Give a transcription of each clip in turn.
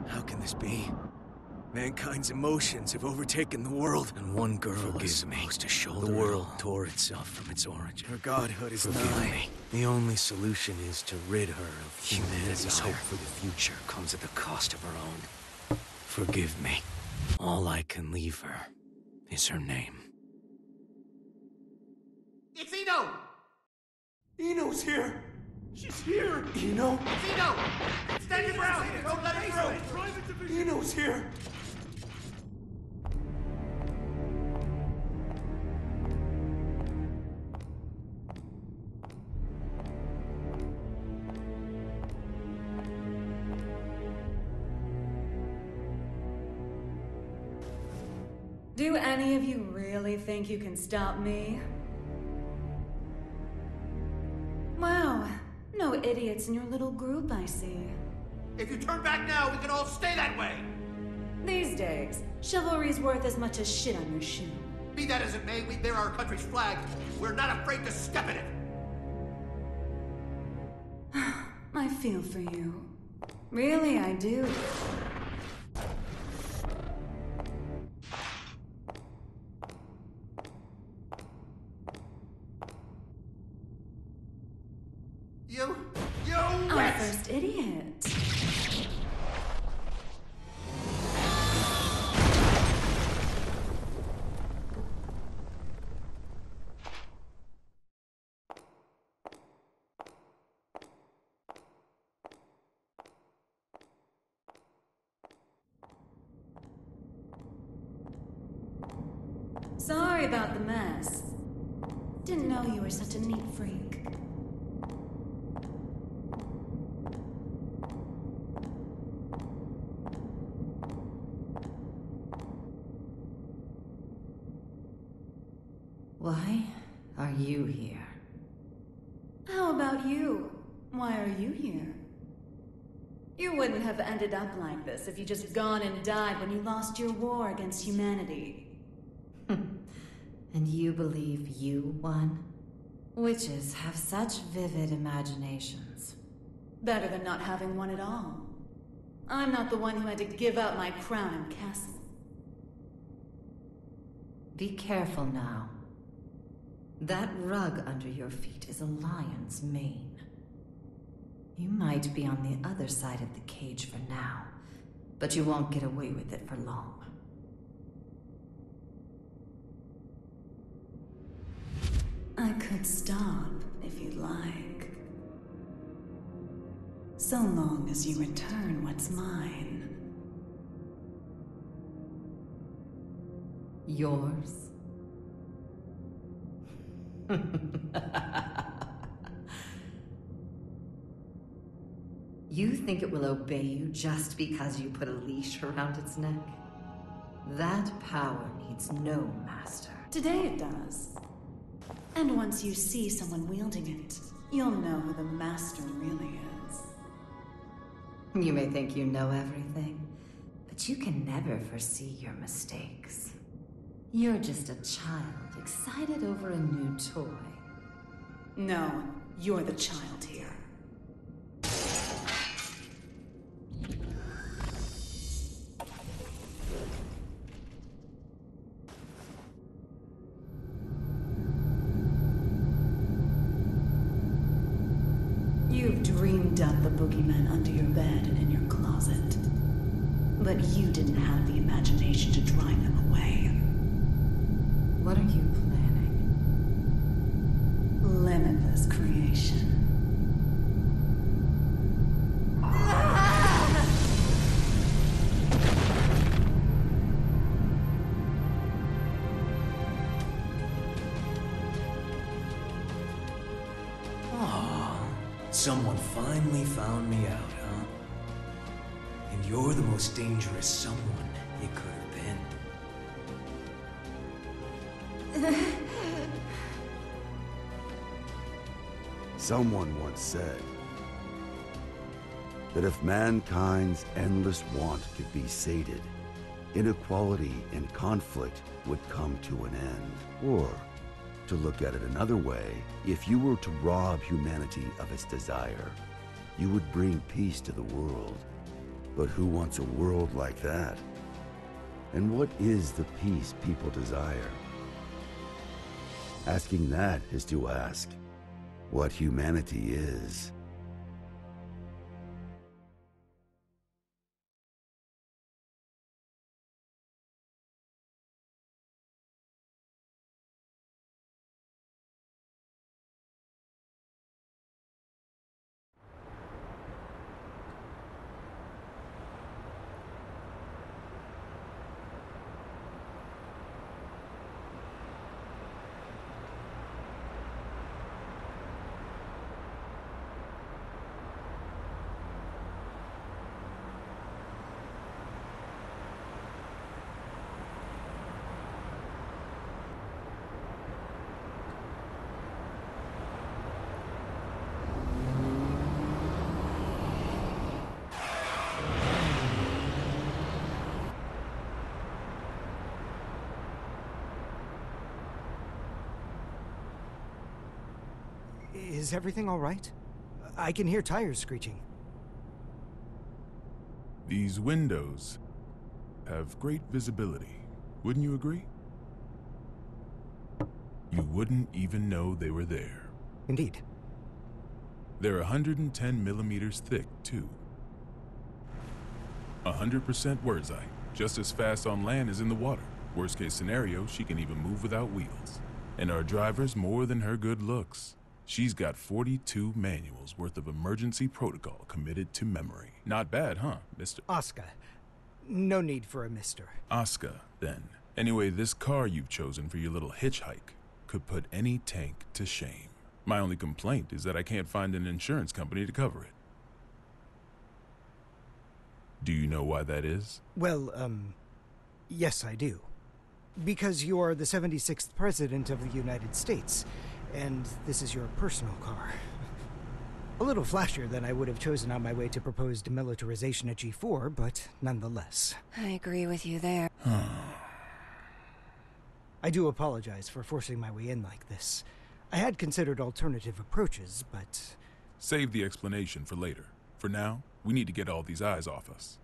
How can this be? Mankind's emotions have overtaken the world, and one girl is supposed to shoulder the world tore itself from its origin. Her godhood is nigh. The only solution is to rid her of humanity's hope for the future comes at the cost of her own. Forgive me. All I can leave her is her name. It's Eno! Eno's here! She's here! Eno? It's Eno! Stand your ground! Don't let her through! Eno's here! Do any of you really think you can stop me? Wow, no idiots in your little group, I see. If you turn back now, we can all stay that way! These days, chivalry's worth as much as shit on your shoe. Be that as it may, we bear our country's flag. We're not afraid to step in it! I feel for you. Really, I do. Our first idiot. Sorry about the mess. Didn't know you were such a neat freak. Why are you here? How about you? Why are you here? You wouldn't have ended up like this if you just gone and died when you lost your war against humanity. And you believe you won? Witches have such vivid imaginations. Better than not having one at all. I'm not the one who had to give up my crown and castle. Be careful now. That rug under your feet is a lion's mane. You might be on the other side of the cage for now, but you won't get away with it for long. I could stop if you'd like. So long as you return what's mine. Yours? You think it will obey you just because you put a leash around its neck? That power needs no master. Today it does. And once you see someone wielding it, you'll know who the master really is. You may think you know everything, but you can never foresee your mistakes. You're just a child excited over a new toy. No, you're the child here. You've dreamed up the boogeyman under your bed and in your closet. But you didn't have the imagination to drive them away. What are you planning? Limitless creation. Someone finally found me out, huh? And you're the most dangerous someone it could have been. Someone once said that if mankind's endless want could be sated, inequality and conflict would come to an end. Or, to look at it another way, if you were to rob humanity of its desire, you would bring peace to the world. But who wants a world like that? And what is the peace people desire? Asking that is to ask what humanity is. Is everything all right? I can hear tires screeching. These windows have great visibility. Wouldn't you agree? You wouldn't even know they were there. Indeed. They're 110 millimeters thick, too. 100% words eye. Just as fast on land as in the water. Worst case scenario, she can even move without wheels. And our driver's more than her good looks. She's got 42 manuals worth of emergency protocol committed to memory. Not bad, huh, Mr. Oscar. No need for a mister. Oscar, then. Anyway, this car you've chosen for your little hitchhike could put any tank to shame. My only complaint is that I can't find an insurance company to cover it. Do you know why that is? Well, yes I do. Because you're the 76th President of the United States, and this is your personal car. A little flashier than I would have chosen on my way to proposed demilitarization at G4, but nonetheless. I agree with you there. I do apologize for forcing my way in like this. I had considered alternative approaches, but... Save the explanation for later. For now, we need to get all these eyes off us.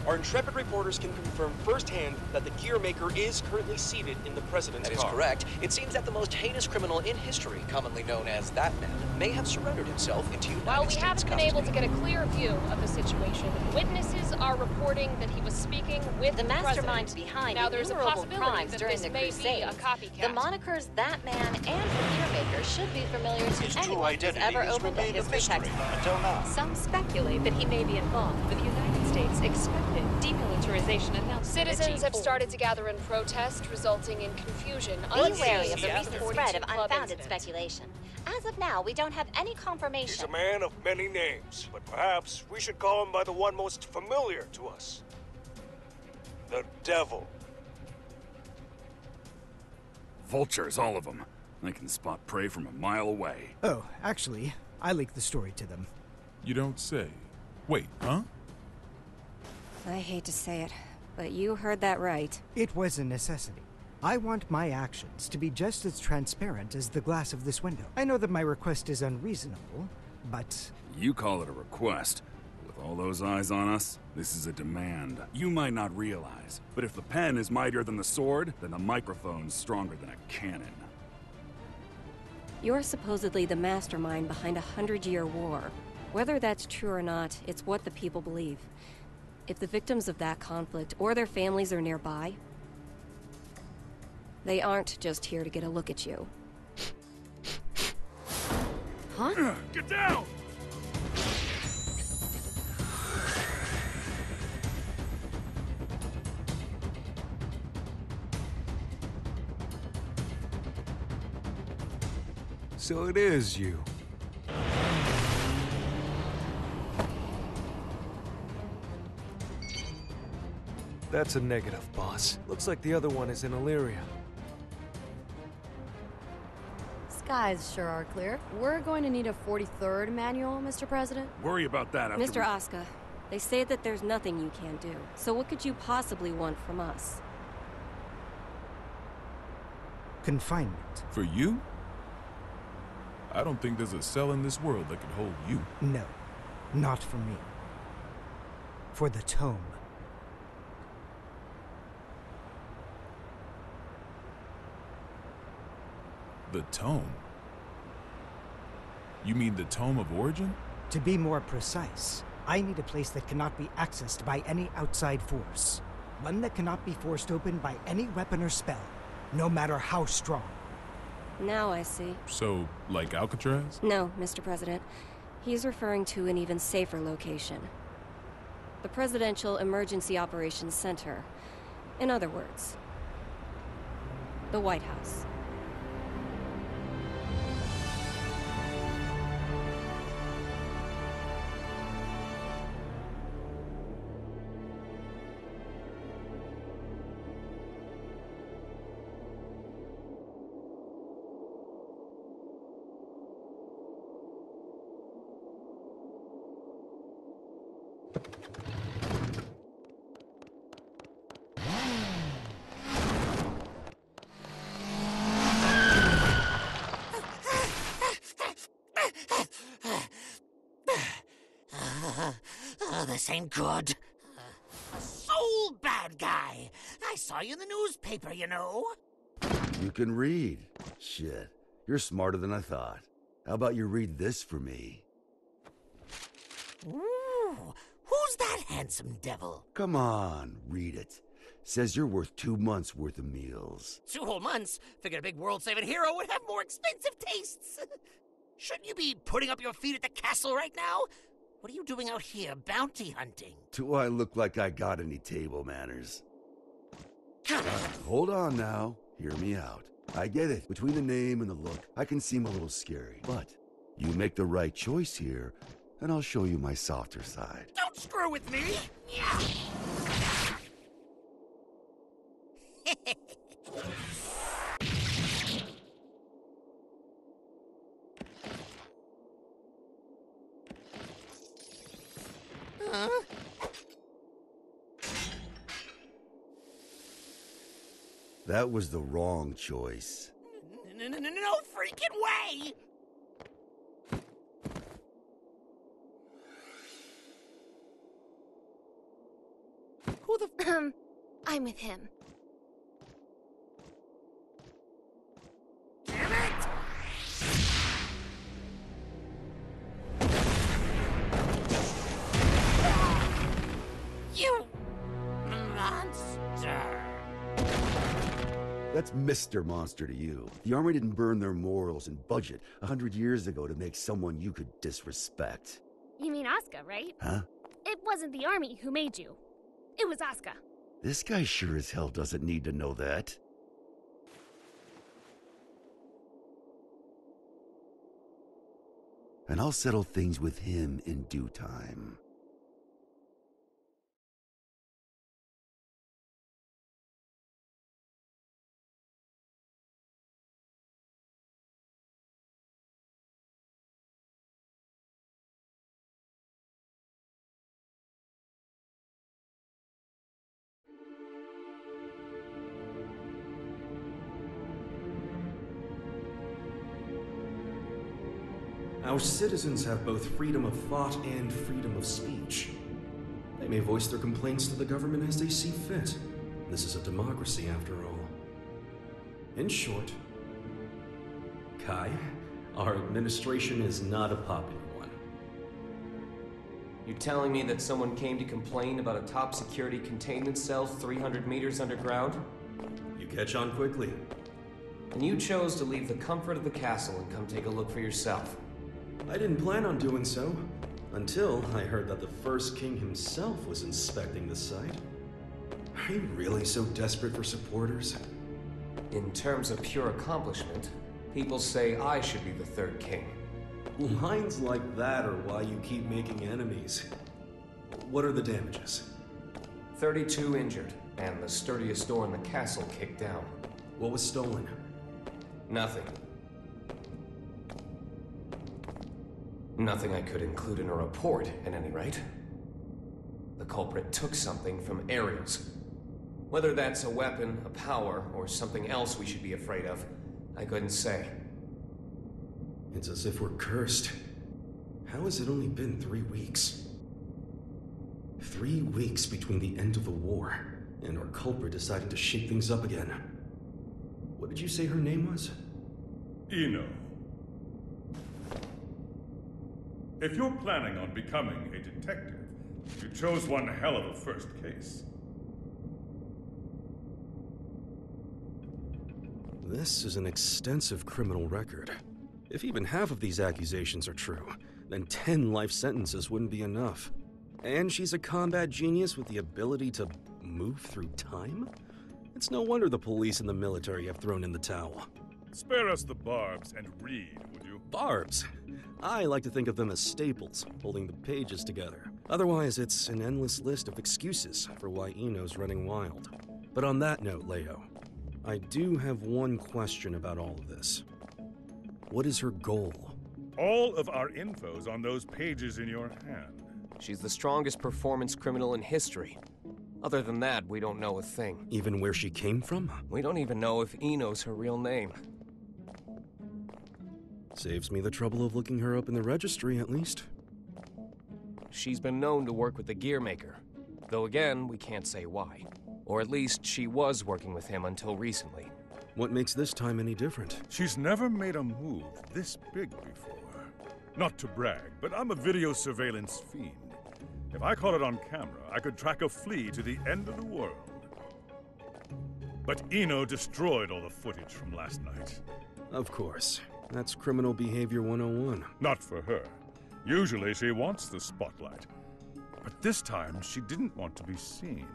Our intrepid reporters can confirm firsthand that the gear maker is currently seated in the president's car. That is correct. It seems that the most heinous criminal in history, commonly known as that man, may have surrendered himself into United While we States haven't been custody. able to get a clear view of the situation, witnesses are reporting that he was speaking with the mastermind president. behind now there's a innumerable possibility crimes that during this the may Crusades. be a copycat. The monikers That Man and the Gear Maker should be familiar His to true anyone who's identity ever has opened a remained a history mystery textbook. until now. Some speculate that he may be involved with the United States' expected demilitarization announcement. Citizens have started to gather in protest, resulting in confusion. Be wary of the unseen recent at the spread of 42 Club unfounded incident. speculation. As of now, we don't have any confirmation. He's a man of many names, but perhaps we should call him by the one most familiar to us. The Devil. Vultures, all of them. They can spot prey from a mile away. Oh, actually, I leaked the story to them. You don't say. Wait, huh? I hate to say it, but you heard that right. It was a necessity. I want my actions to be just as transparent as the glass of this window. I know that my request is unreasonable, but... You call it a request. With all those eyes on us, this is a demand. You might not realize, but if the pen is mightier than the sword, then the microphone's stronger than a cannon. You're supposedly the mastermind behind a 100-year war. Whether that's true or not, it's what the people believe. If the victims of that conflict or their families are nearby, they aren't just here to get a look at you. Huh? Get down! So it is you. That's a negative, boss. Looks like the other one is in Illyria. Skies sure are clear. We're going to need a 43rd manual, Mr. President. Worry about that after Mr. Oscar, they say that there's nothing you can't do. So what could you possibly want from us? Confinement. For you? I don't think there's a cell in this world that could hold you. No. Not for me. For the tome. The tome? You mean the Tome of Origin? To be more precise, I need a place that cannot be accessed by any outside force. One that cannot be forced open by any weapon or spell, no matter how strong. Now I see. So, like Alcatraz? No, Mr. President. He's referring to an even safer location. The Presidential Emergency Operations Center. In other words, the White House. This ain't good. Soul bad guy. I saw you in the newspaper, you know. You can read. Shit, you're smarter than I thought. How about you read this for me? Ooh, who's that handsome devil? Come on, read it. Says you're worth 2 months' worth of meals. 2 whole months? Figured a big world-saving hero would have more expensive tastes. Shouldn't you be putting up your feet at the castle right now? What are you doing out here, bounty hunting? Do I look like I got any table manners? Hold on now. Hear me out. I get it. Between the name and the look, I can seem a little scary. But you make the right choice here, and I'll show you my softer side. Don't screw with me! That was the wrong choice. No freaking way! Who the I'm with him. Damn it! You monster! That's Mr. Monster to you. The Army didn't burn their morals and budget 100 years ago to make someone you could disrespect. You mean Asuka, right? Huh? It wasn't the Army who made you. It was Asuka. This guy sure as hell doesn't need to know that. And I'll settle things with him in due time. Our citizens have both freedom of thought and freedom of speech. They may voice their complaints to the government as they see fit. This is a democracy, after all. In short, Kai, our administration is not a popular one. You telling me that someone came to complain about a top security containment cell 300 meters underground? You catch on quickly. And you chose to leave the comfort of the castle and come take a look for yourself. I didn't plan on doing so, until I heard that the first king himself was inspecting the site. Are you really so desperate for supporters? In terms of pure accomplishment, people say I should be the third king. Lines like that are why you keep making enemies. What are the damages? 32 injured, and the sturdiest door in the castle kicked down. What was stolen? Nothing. Nothing I could include in a report, at any rate. The culprit took something from Ares. Whether that's a weapon, a power, or something else we should be afraid of, I couldn't say. It's as if we're cursed. How has it only been 3 weeks? 3 weeks between the end of the war and our culprit deciding to shake things up again. What did you say her name was? Eno. If you're planning on becoming a detective, you chose one hell of a first case. This is an extensive criminal record. If even half of these accusations are true, then 10 life sentences wouldn't be enough. And she's a combat genius with the ability to move through time? It's no wonder the police and the military have thrown in the towel. Spare us the barbs and read, would you? Barbs? I like to think of them as staples, holding the pages together. Otherwise, it's an endless list of excuses for why Eno's running wild. But on that note, Leo, I do have one question about all of this. What is her goal? All of our info's on those pages in your hand. She's the strongest performance criminal in history. Other than that, we don't know a thing. Even where she came from? We don't even know if Eno's her real name. Saves me the trouble of looking her up in the registry, at least. She's been known to work with the gear maker. Though again, we can't say why. Or at least she was working with him until recently. What makes this time any different? She's never made a move this big before. Not to brag, but I'm a video surveillance fiend. If I caught it on camera, I could track a flea to the end of the world. But Eno destroyed all the footage from last night. Of course. That's criminal behavior 101. Not for her. Usually she wants the spotlight. But this time, she didn't want to be seen.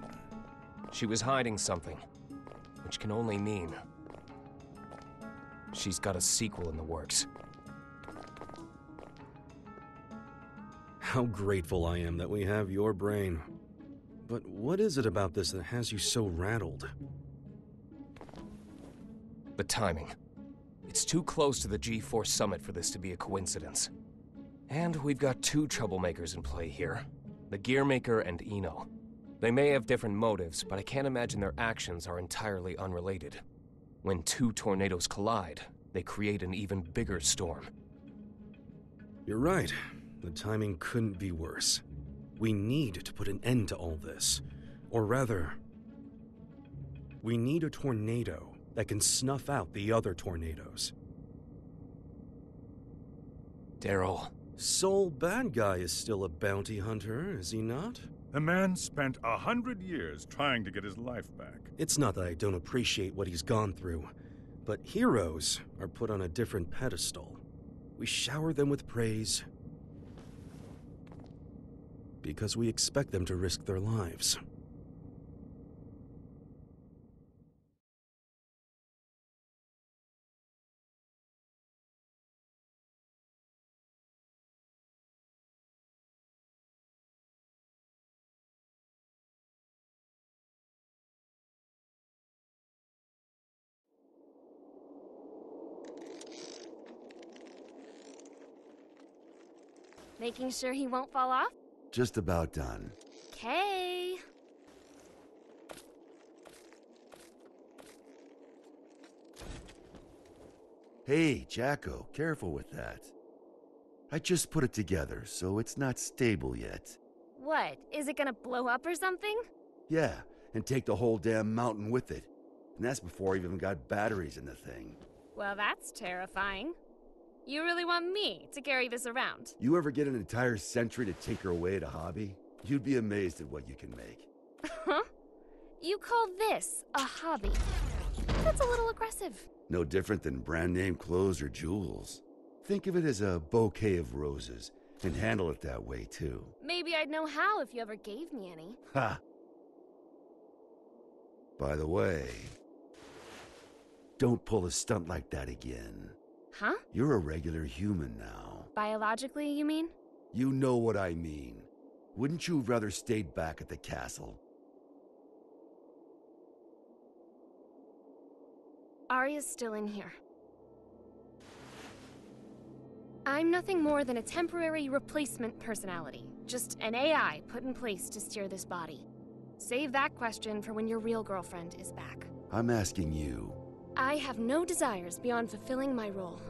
She was hiding something, which can only mean she's got a sequel in the works. How grateful I am that we have your brain. But what is it about this that has you so rattled? The timing. It's too close to the G4 summit for this to be a coincidence. And we've got two troublemakers in play here. The Gearmaker and Eno. They may have different motives, but I can't imagine their actions are entirely unrelated. When two tornadoes collide, they create an even bigger storm. You're right. The timing couldn't be worse. We need to put an end to all this. Or rather, we need a tornado that can snuff out the other tornadoes. Daryl. Soul Badguy is still a bounty hunter, is he not? The man spent 100 years trying to get his life back. It's not that I don't appreciate what he's gone through, but heroes are put on a different pedestal. We shower them with praise because we expect them to risk their lives. Making sure he won't fall off? Just about done. Okay. Hey, Jacko, careful with that. I just put it together, so it's not stable yet. What? Is it gonna blow up or something? Yeah, and take the whole damn mountain with it. And that's before I even got batteries in the thing. Well, that's terrifying. You really want me to carry this around? You ever get an entire century to tinker away at a hobby? You'd be amazed at what you can make. Huh? You call this a hobby? That's a little aggressive. No different than brand name clothes or jewels. Think of it as a bouquet of roses, and handle it that way too. Maybe I'd know how if you ever gave me any. Ha! By the way, don't pull a stunt like that again. Huh? You're a regular human now. Biologically, you mean? You know what I mean. Wouldn't you have rather stayed back at the castle? Arya's still in here. I'm nothing more than a temporary replacement personality. Just an AI put in place to steer this body. Save that question for when your real girlfriend is back. I'm asking you. I have no desires beyond fulfilling my role.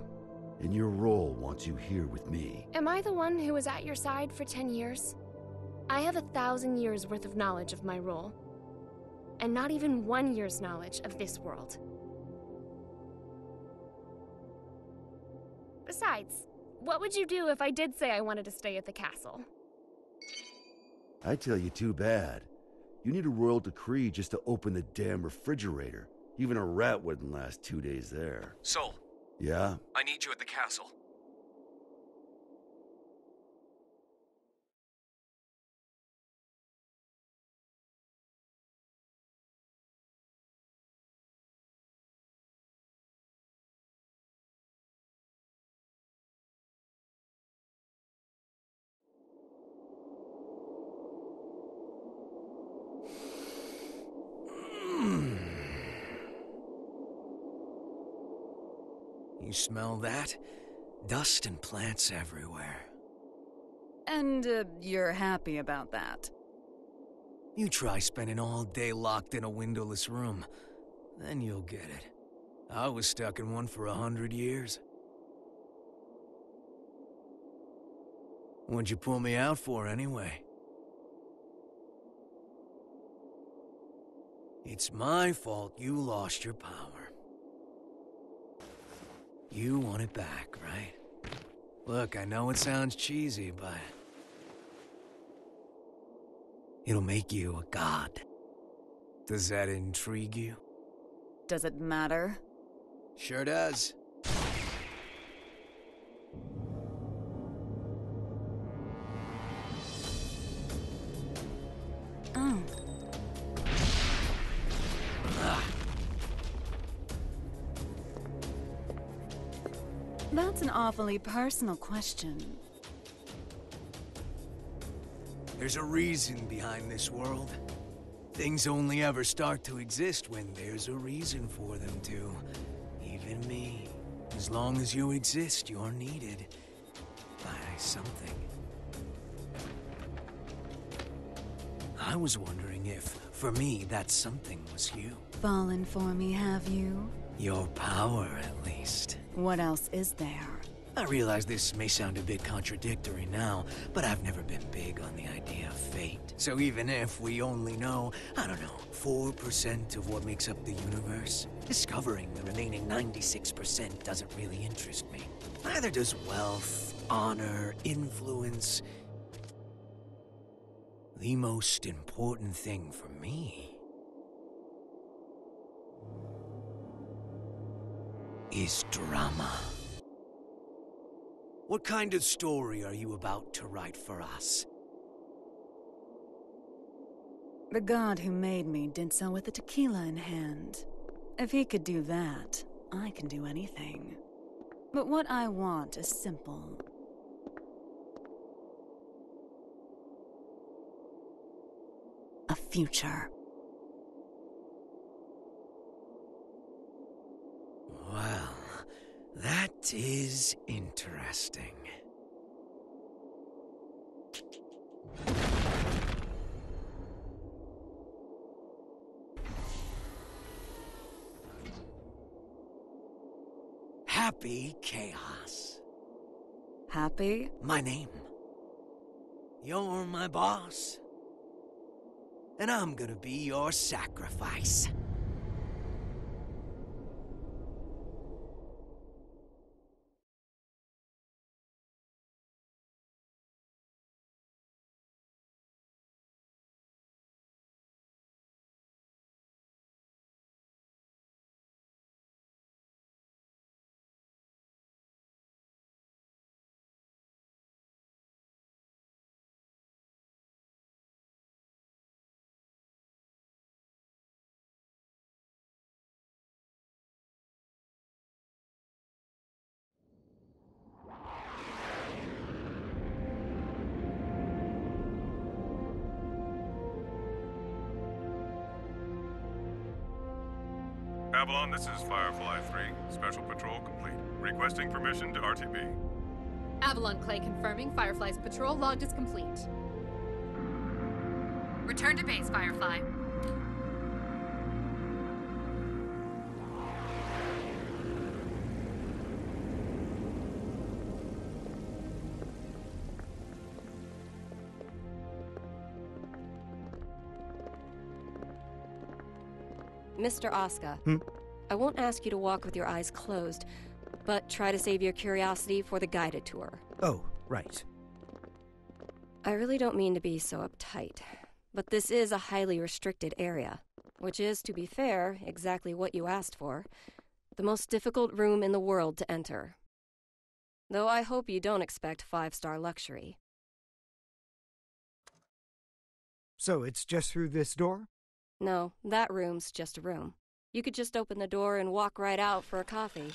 and your role wants you here with me. Am I the one who was at your side for 10 years? I have 1,000 years worth of knowledge of my role, and not even 1 year's knowledge of this world. Besides, what would you do if I did say I wanted to stay at the castle? I tell you, too bad. You need a royal decree just to open the damn refrigerator. Even a rat wouldn't last 2 days there. Sol. Yeah? I need you at the castle. You smell that? Dust and plants everywhere. And, you're happy about that? You try spending all day locked in a windowless room. Then you'll get it. I was stuck in one for 100 years. What'd you pull me out for, anyway? It's my fault you lost your power. You want it back, right? Look, I know it sounds cheesy, but... it'll make you a god. Does that intrigue you? Does it matter? Sure does. Oh. That's an awfully personal question. There's a reason behind this world. Things only ever start to exist when there's a reason for them to. Even me. As long as you exist, you're needed by something. I was wondering if, for me, that something was you. Fallen for me, have you? Your power, at least. What else is there? I realize this may sound a bit contradictory now, but I've never been big on the idea of fate. So even if we only know, I don't know, 4% of what makes up the universe, discovering the remaining 96% doesn't really interest me. Neither does wealth, honor, influence. The most important thing for me is drama. What kind of story are you about to write for us? The god who made me did so with a tequila in hand. If he could do that, I can do anything. But what I want is simple. A future. Well, that is interesting. Happy Chaos. Happy? My name. You're my boss. And I'm gonna be your sacrifice. Avalon, this is Firefly 3. Special patrol complete. Requesting permission to RTB. Avalon Clay confirming Firefly's patrol logged is complete. Return to base, Firefly. Mr. Asuka. I won't ask you to walk with your eyes closed, but try to save your curiosity for the guided tour. Oh, right. I really don't mean to be so uptight, but this is a highly restricted area, which is, to be fair, exactly what you asked for. The most difficult room in the world to enter. Though I hope you don't expect 5-star luxury. So it's just through this door? No, that room's just a room. You could just open the door and walk right out for a coffee.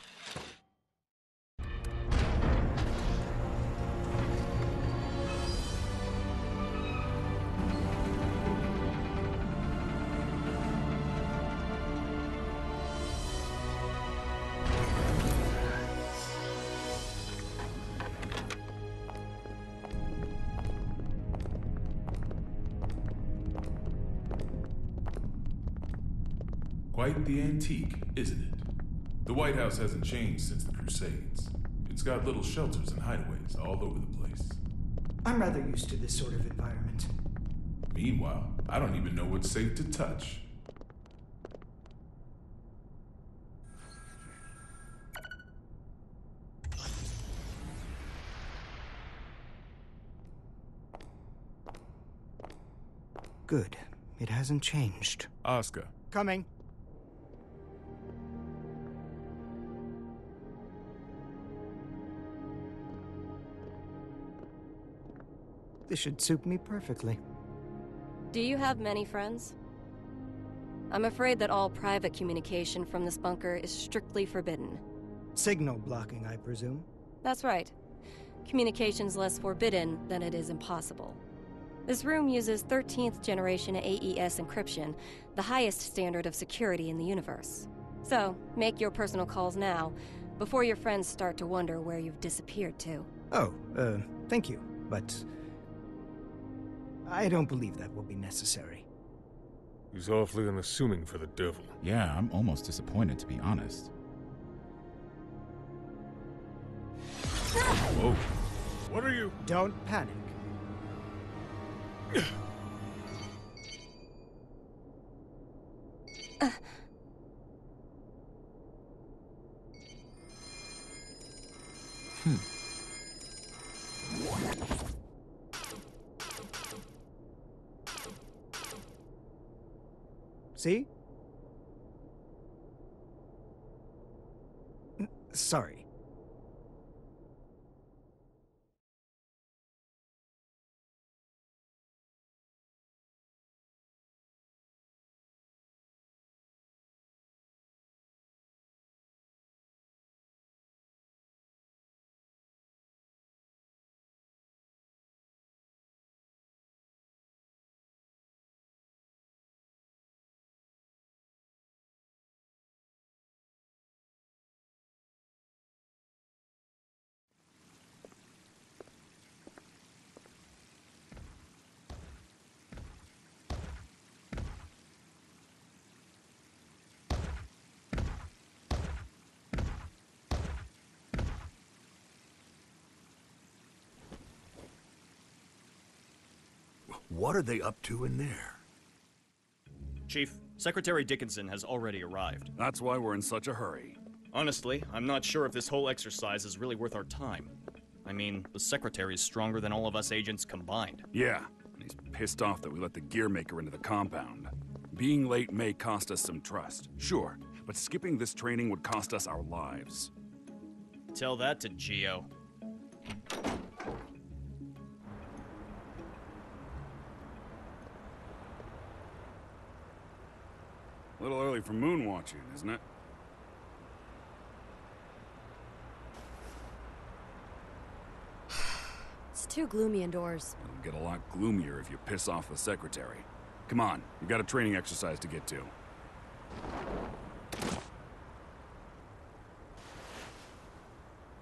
Quite the antique, isn't it? The White House hasn't changed since the Crusades. It's got little shelters and hideaways all over the place. I'm rather used to this sort of environment. Meanwhile, I don't even know what's safe to touch. Good. It hasn't changed. Asuka. Coming. This should suit me perfectly. Do you have many friends? I'm afraid that all private communication from this bunker is strictly forbidden. Signal blocking, I presume? That's right. Communication's less forbidden than it is impossible. This room uses 13th generation AES encryption, the highest standard of security in the universe. So, make your personal calls now, before your friends start to wonder where you've disappeared to. Oh, thank you, but I don't believe that will be necessary. He's awfully unassuming for the devil. Yeah, I'm almost disappointed, to be honest. Whoa. What are you? Don't panic. See? Sorry. What are they up to in there? Chief, Secretary Dickinson has already arrived. That's why we're in such a hurry. Honestly, I'm not sure if this whole exercise is really worth our time. I mean, the Secretary is stronger than all of us agents combined. Yeah, and he's pissed off that we let the Gearmaker into the compound. Being late may cost us some trust, sure, but skipping this training would cost us our lives. Tell that to Geo. A little early for moon watching, isn't it? It's too gloomy indoors. It'll get a lot gloomier if you piss off the Secretary. Come on, we've got a training exercise to get to.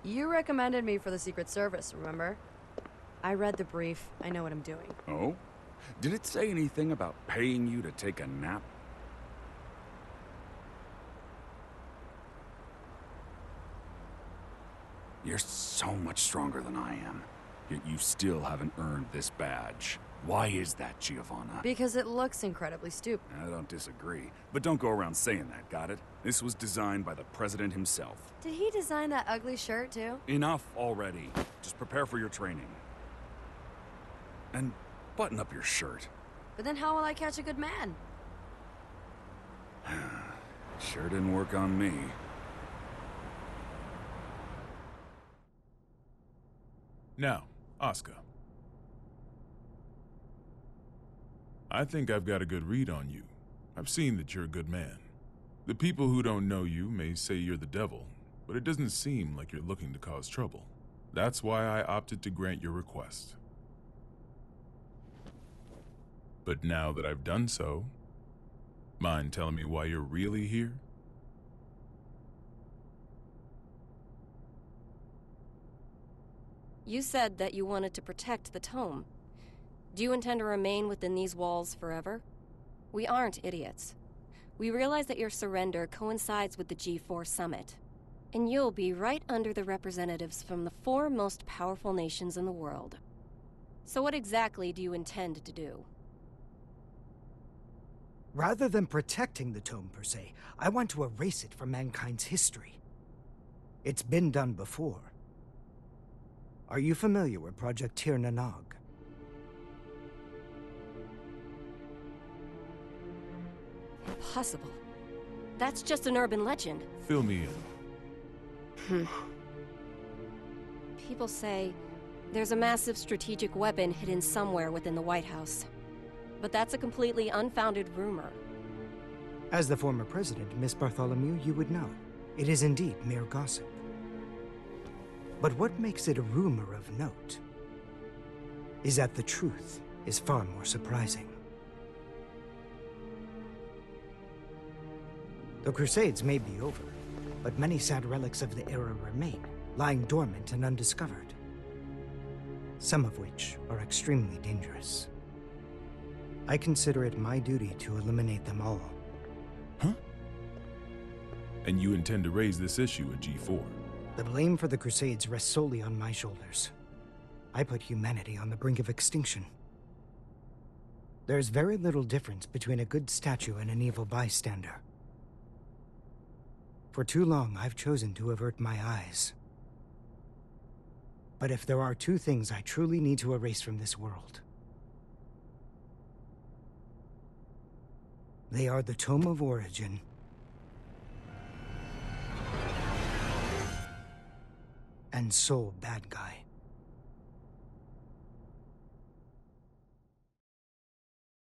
You recommended me for the Secret Service, remember? I read the brief. I know what I'm doing. Oh? Did it say anything about paying you to take a nap? You're so much stronger than I am, yet you still haven't earned this badge. Why is that, Giovanna? Because it looks incredibly stupid. I don't disagree. But don't go around saying that, got it? This was designed by the president himself. Did he design that ugly shirt, too? Enough already. Just prepare for your training. And button up your shirt. But then how will I catch a good man? Sure didn't work on me. Now, Oscar. I think I've got a good read on you. I've seen that you're a good man. The people who don't know you may say you're the devil, but it doesn't seem like you're looking to cause trouble. That's why I opted to grant your request. But now that I've done so, mind telling me why you're really here? You said that you wanted to protect the tome. Do you intend to remain within these walls forever? We aren't idiots. We realize that your surrender coincides with the G4 summit, and you'll be right under the representatives from the 4 most powerful nations in the world. So what exactly do you intend to do? Rather than protecting the tome per se, I want to erase it from mankind's history. It's been done before. Are you familiar with Project Tir Nanog? Impossible. That's just an urban legend. Fill me in. People say there's a massive strategic weapon hidden somewhere within the White House. But that's a completely unfounded rumor. As the former president, Miss Bartholomew, you would know. It is indeed mere gossip. But what makes it a rumor of note is that the truth is far more surprising. The Crusades may be over, but many sad relics of the era remain, lying dormant and undiscovered. Some of which are extremely dangerous. I consider it my duty to eliminate them all. Huh? And you intend to raise this issue at G4? The blame for the Crusades rests solely on my shoulders. I put humanity on the brink of extinction. There's very little difference between a good statue and an evil bystander. For too long, I've chosen to avert my eyes. But if there are 2 things I truly need to erase from this world, they are the Tome of Origin and Soul Badguy.